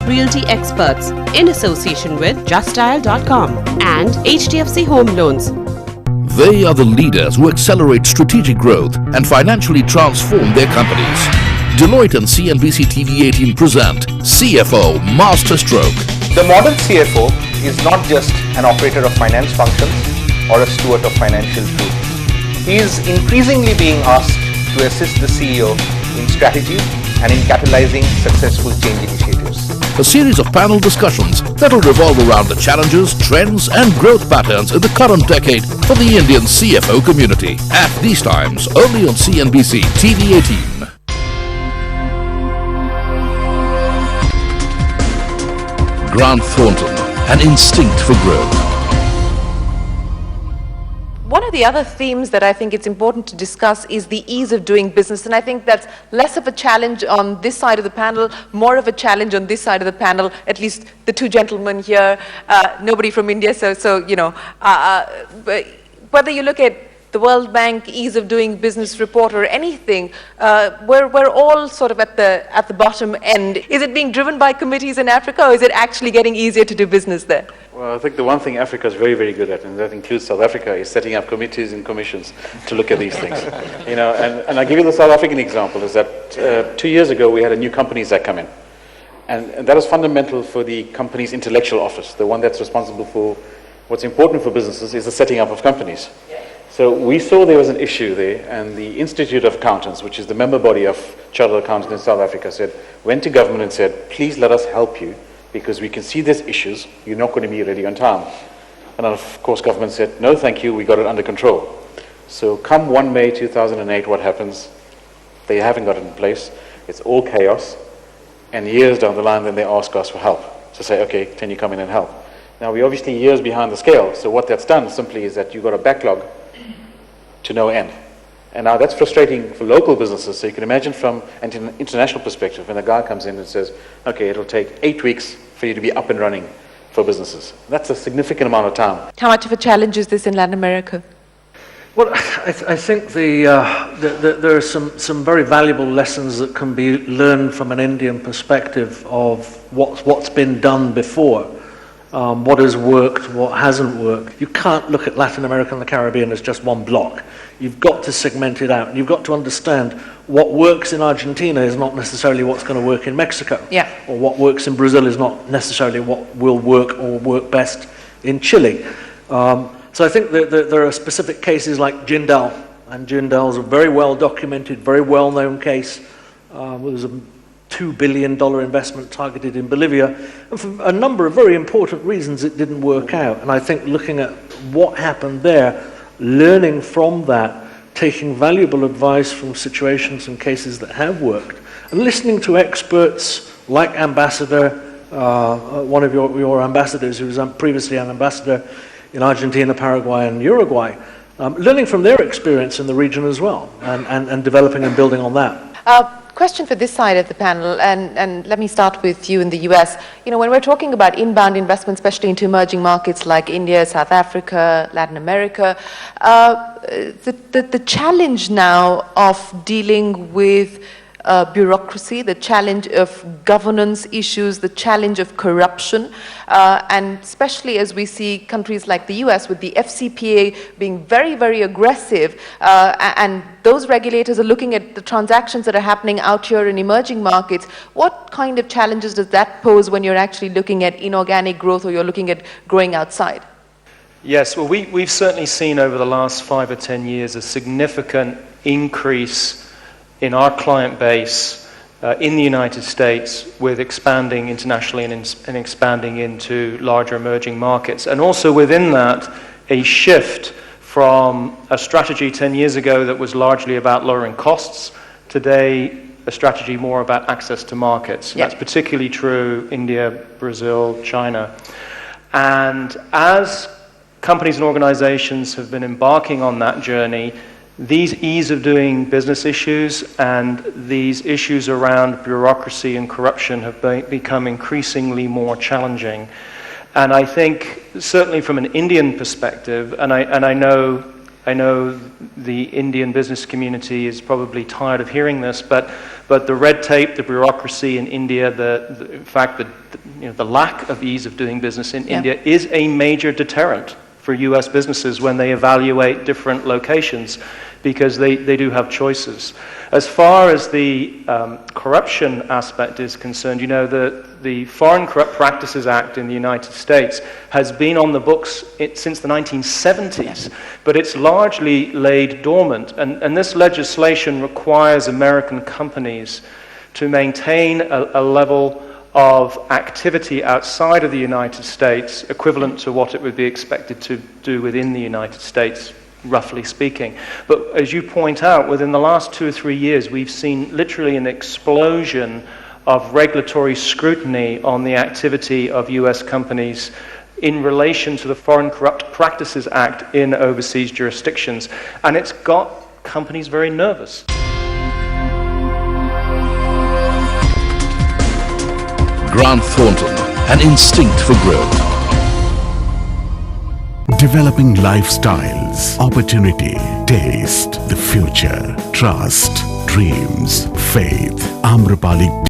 realty experts in association with justdial.com and HDFC Home Loans. They are the leaders who accelerate strategic growth and financially transform their companies. Deloitte and CNBC TV18 present CFO Masterstroke. The modern CFO is not just an operator of finance functions or a steward of financial truth. He is increasingly being asked to assist the CEO in strategy and in catalyzing successful change initiatives. A series of panel discussions that will revolve around the challenges, trends and growth patterns in the current decade for the Indian CFO community. At these times, only on CNBC TV18. Grant Thornton, an instinct for growth. One of the other themes that I think it's important to discuss is the ease of doing business, and I think that's less of a challenge on this side of the panel, more of a challenge on this side of the panel, at least the two gentlemen here, nobody from India, so you know, whether you look at the World Bank Ease of Doing Business report or anything, we're all sort of at the bottom end. Is it being driven by committees in Africa, or is it actually getting easier to do business there? Well, I think the one thing Africa is very, very good at, and that includes South Africa, is setting up committees and commissions to look at these things. You know, and I give you the South African example, is that 2 years ago we had a new Companies Act come in. And that is fundamental for the company's intellectual office. The one that's responsible for what's important for businesses is the setting up of companies. So we saw there was an issue there, and the Institute of Accountants, which is the member body of chartered accountants in South Africa, went to government and said, please let us help you, because we can see there's issues, you're not going to be ready on time. And of course government said, no thank you, we got it under control. So come 1 May 2008, what happens? They haven't got it in place, it's all chaos, and years down the line then they ask us for help. To say, okay, can you come in and help? Now we're obviously years behind the scale, so what that's done simply is that you've got a backlog to no end. And now that's frustrating for local businesses, so you can imagine from an international perspective, when a guy comes in and says, okay, it'll take 8 weeks for you to be up and running for businesses. That's a significant amount of time. How much of a challenge is this in Latin America? Well, I think there are some very valuable lessons that can be learned from an Indian perspective of what's been done before. What has worked, what hasn't worked. You can't look at Latin America and the Caribbean as just one block. You've got to segment it out. You've got to understand what works in Argentina is not necessarily what's going to work in Mexico. Yeah. Or what works in Brazil is not necessarily what will work or work best in Chile. So I think that there are specific cases like Jindal, and Jindal is a very well documented, very well known case. There's a $2 billion investment targeted in Bolivia, and for a number of very important reasons it didn't work out. And I think looking at what happened there, learning from that, taking valuable advice from situations and cases that have worked, and listening to experts like Ambassador, one of your ambassadors who was previously an ambassador in Argentina, Paraguay and Uruguay, learning from their experience in the region as well, and developing and building on that. Question for this side of the panel, and let me start with you in the US. You know, when we're talking about inbound investment, especially into emerging markets like India, South Africa, Latin America, the challenge now of dealing with bureaucracy, the challenge of governance issues, the challenge of corruption, and especially as we see countries like the US with the FCPA being very, very aggressive, and those regulators are looking at the transactions that are happening out here in emerging markets. What kind of challenges does that pose when you're actually looking at inorganic growth, or you're looking at growing outside? Yes, well, we've certainly seen over the last 5 or 10 years a significant increase in our client base in the United States, with expanding internationally and expanding into larger emerging markets. And also within that, a shift from a strategy 10 years ago that was largely about lowering costs, today a strategy more about access to markets. Yep. That's particularly true India, Brazil, China. And as companies and organizations have been embarking on that journey, these ease of doing business issues and these issues around bureaucracy and corruption have become increasingly more challenging. And I think, certainly from an Indian perspective, and I know the Indian business community is probably tired of hearing this, but But the red tape, the bureaucracy in India, in fact, the lack of ease of doing business in India is a major deterrent for US businesses when they evaluate different locations, because they do have choices. As far as the corruption aspect is concerned, you know, the Foreign Corrupt Practices Act in the United States has been on the books since the 1970s, but it's largely laid dormant. And this legislation requires American companies to maintain a level of activity outside of the United States equivalent to what it would be expected to do within the United States, roughly speaking. But as you point out, within the last 2 or 3 years, we've seen literally an explosion of regulatory scrutiny on the activity of US companies in relation to the Foreign Corrupt Practices Act in overseas jurisdictions. And it's got companies very nervous. Grant Thornton, an instinct for growth. Developing lifestyles, opportunity, taste, the future, trust, dreams, faith. Amrapali